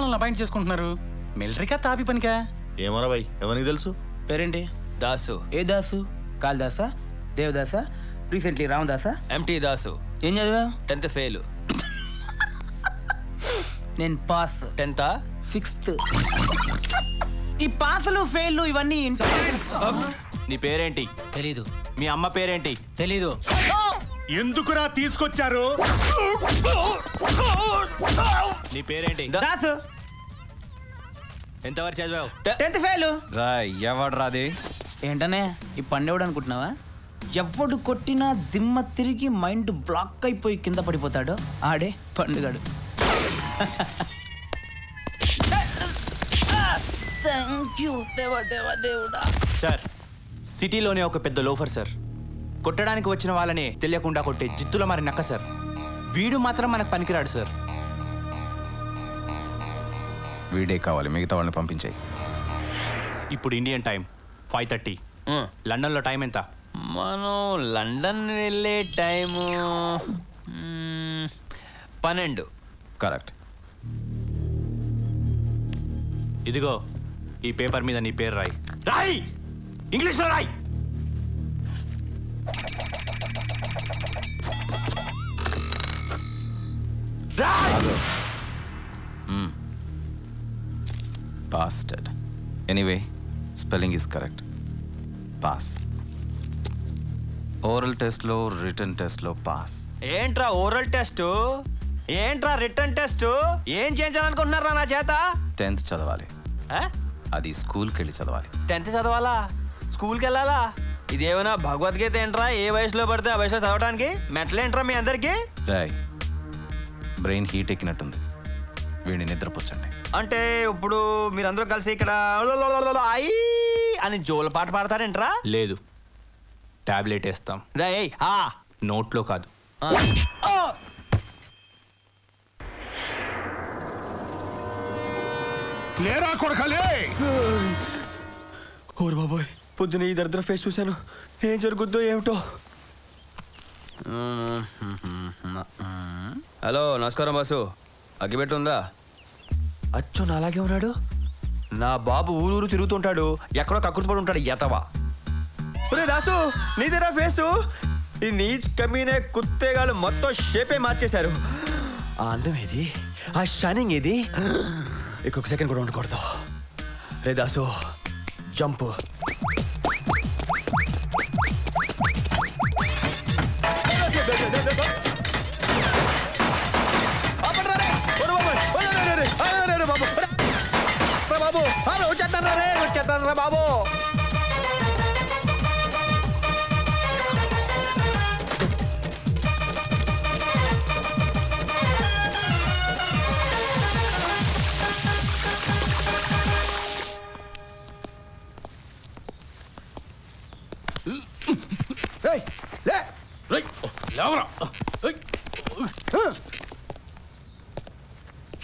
మనల్ని అపాయింట్ చేసుకుంటున్నారు? మిలిటరీకా తాపి పనికా? ఏమరా భయ్, ఎవరికి తెలుసు? పేరేంటి? దాసు. ఏ దాసు? కాళిదాసా, దేవదాసా, రీసెంట్లీ రామదాసా? ఎంటీ దాసు. ఏం చదివా? 10th fail. నేను పాస్. 10th 6th. ఈ పాసులు ఫెయిల్ ఇవన్నీ నీ పేరేంటి? తెలీదు. మీ అమ్మ పేరేంటి? తెలీదు. ఎందుకురా తీసుకొచ్చారు? నీ పేరేంటి? దాసు. ఎంతవరకు చదివావు? 10th fail. ఎవడు రాది? ఏంటనే ఈ పండేవాడు అనుకుంటున్నావా? ఎవడు కొట్టినా దిమ్మ తిరిగి మైండ్ బ్లాక్ అయిపోయి కింద పడిపోతాడో ఆడే పండుగాడు. సార్, సిటీలోనే ఒక పెద్ద లోఫర్ సార్. కొట్టడానికి వచ్చిన వాళ్ళని తెలియకుండా కొట్టే జిత్తుల మరి నక్క సార్. వీడు మాత్రం మనకు పనికిరాడు సార్. వీడే కావాలి, మిగతా వాళ్ళని పంపించాయి. ఇప్పుడు ఇండియన్ టైం 5:30. లండన్లో టైం ఎంత? మనం లండన్ వెళ్ళే టైము 12. కరెక్ట్. ఇదిగో ఈ పేపర్ మీద నీ పేరు రాయి. రాయి, ఇంగ్లీష్లో రాయి. Bastard. Anyway, spelling is correct. Pass. Oral test లో written test లో pass. ఏంట్రా ఓరల్ టెస్ట్, ఏంట్రా రిటర్న్ టెస్ట్, ఏం చేయించాలనుకుంటున్నారా నా చేత? 10th చదవాలి. అది స్కూల్కి వెళ్ళి చదవాలి. 10th చదవాలా? స్కూల్కి వెళ్ళాలా? ఇదేమైనా భగవద్గీత ఏంట్రా? ఏ వయసులో పడితే ఆ వయసులో చదవడానికి? మెట్లేంట్రా మీ అందరికి? రాయ్, బ్రెయిన్ హీట్ ఎక్కినట్టుంది, వీడిని నిద్రపుచ్చండి. అంటే ఇప్పుడు మీరందరూ కలిసి ఇక్కడ ఐ అని జోల పాట పాడతారేంట్రా? లేదు, టాబ్లెట్ వేస్తాం. నోట్లో కాదు. లేరా కొడకలే. ఓరు బాబోయ్, పొద్దున ఈ దరిద్ర ఫేస్ చూశాను. ఏం జరుగుద్దో ఏమిటో. హలో, నమస్కారం బాసు. అగ్గిపెట్టి ఉందా? అచ్చో నాలాగే ఉన్నాడు. నా బాబు ఊరూరు తిరుగుతుంటాడు, ఎక్కడో కక్కుర్తిపడి ఉంటాడు ఎతవా. ఒరే దాసు, నీదేనా ఫేసు? ఈ నీచ్ కమీనే కుత్తేగాళ్ళు మొత్తం షేపే మార్చేశారు. ఆ అందం ఏది, ఆ షైనింగ్ ఏది? ఇంకొక సెకండ్ కూడా ఉండకూడదు. రే దాసు, జంప్. బాబు వచ్చేస్తాను రా బాబు.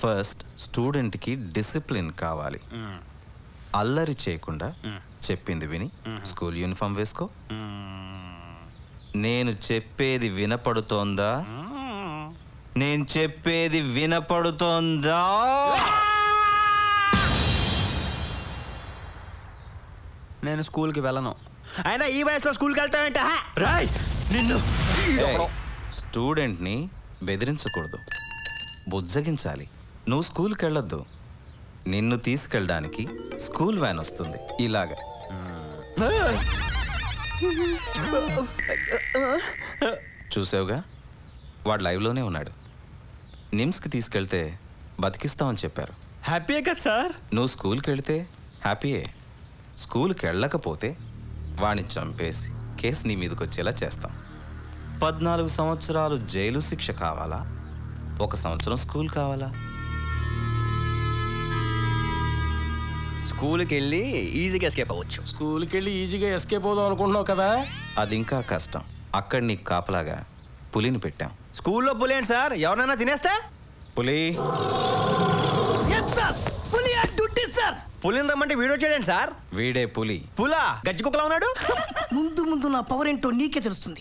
ఫస్ట్ స్టూడెంట్కి డిసిప్లిన్ కావాలి. అల్లరి చేయకుండా చెప్పింది విని స్కూల్ యూనిఫామ్ వేసుకో. నేను చెప్పేది వినపడుతోందా? నేను చెప్పేది వినపడుతోందా? నేను స్కూల్కి వెళ్ళను. అయినా ఈ వయసులో స్కూల్కి వెళ్తానంటే రాయ్ నిన్ను. స్టూడెంట్ని బెదిరించకూడదు, బుజ్జగించాలి. నువ్వు స్కూల్కి వెళ్ళొద్దు, నిన్ను తీసుకెళ్ళడానికి స్కూల్ వ్యాన్ వస్తుంది. ఇలాగా చూసావుగా, వాడు లైవ్లోనే ఉన్నాడు. నిమ్స్కి తీసుకెళ్తే బతికిస్తామని చెప్పారు. హ్యాపీయే కదా సార్? నువ్వు స్కూల్కి వెళితే హ్యాపీయే. స్కూల్కి వెళ్ళకపోతే వాడిని చంపేసి కేసు నీ మీదకి వచ్చేలా చేస్తాం. 14 సంవత్సరాలు జైలు శిక్ష కావాలా, 1 సంవత్సరం స్కూల్ కావాలా? స్కూల్కి వెళ్ళి ఈజీగా ఎస్కేప్ అవ్వచ్చు. స్కూల్కి వెళ్ళి ఈజీగా ఎస్కేప్ అవుదాం అనుకుంటున్నావు కదా? అది ఇంకా కష్టం. అక్కడ నీకు కాపలాగా పులిని పెట్టాం. స్కూల్లో పులి ఏంటి సార్? ఎవరైనా తినేస్తే? పులి పులిని రమ్మంటే వీడియో చేయడండి సార్. వీడే పులి. పులా గజ్జి కుక్కలా ఉన్నాడు. ముందు ముందు నా పవర్ ఏంటో నీకే తెలుస్తుంది.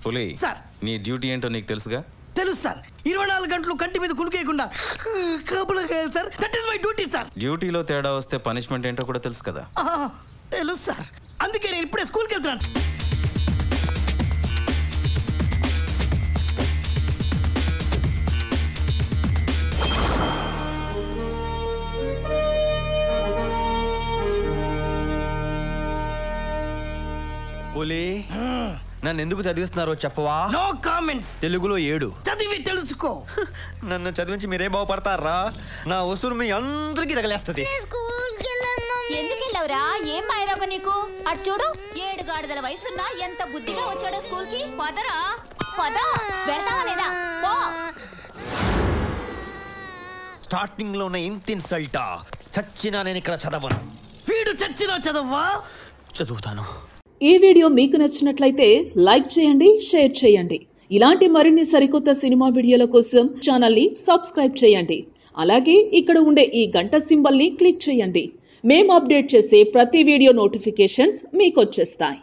పులి సార్, నీ డ్యూటీ ఏంటో నీకు తెలుసుగా. తెలుసు సార్ 24 గంటలు కంటి మీద కునుకేయకుండా కాపులా కాయాలి sir. That is my duty sir. డ్యూటీలో తేడా వస్తే పనిష్మెంట్ ఏంటో కూడా తెలుసు కదా. తెలుసు సార్, అందుకే నేను ఇప్పుడే స్కూల్కి వెళ్తున్నాను. పులి నన్ను ఎందుకు చదివిస్తున్నారో చెప్పవా? No comments. తెలుగులో 7 చదివి తెలుసుకో. నన్ను చదివించి మీరే బాగుపడతారా? నా ఉసురు మీ అందరికీ తగలేస్తుంది. ఎందుకు వెళ్ళవురా? ఏం మాయరాక నీకు? అటు చూడు, 7 గాడిదల వయసున్నా ఎంత బుద్ధిగా వచ్చాడో స్కూల్ కి. పదరా పద, వెళ్తావా లేదా? పో. స్టార్టింగ్ లో ఉన్న ఇంత ఇన్సల్టా? చచ్చినా నేను ఇక్కడ చదవను. వీడు చచ్చినా చదవ్వా? చదువుతాను. ఈ వీడియో మీకు నచ్చినట్లయితే లైక్ చేయండి, షేర్ చేయండి. ఇలాంటి మరిన్ని సరికొత్త సినిమా వీడియోల కోసం ఛానల్ని సబ్స్క్రైబ్ చేయండి. అలాగే ఇక్కడ ఉండే ఈ గంట సింబల్ని క్లిక్ చేయండి. మేము అప్డేట్ చేసే ప్రతి వీడియో నోటిఫికేషన్స్ మీకు వచ్చేస్తాయి.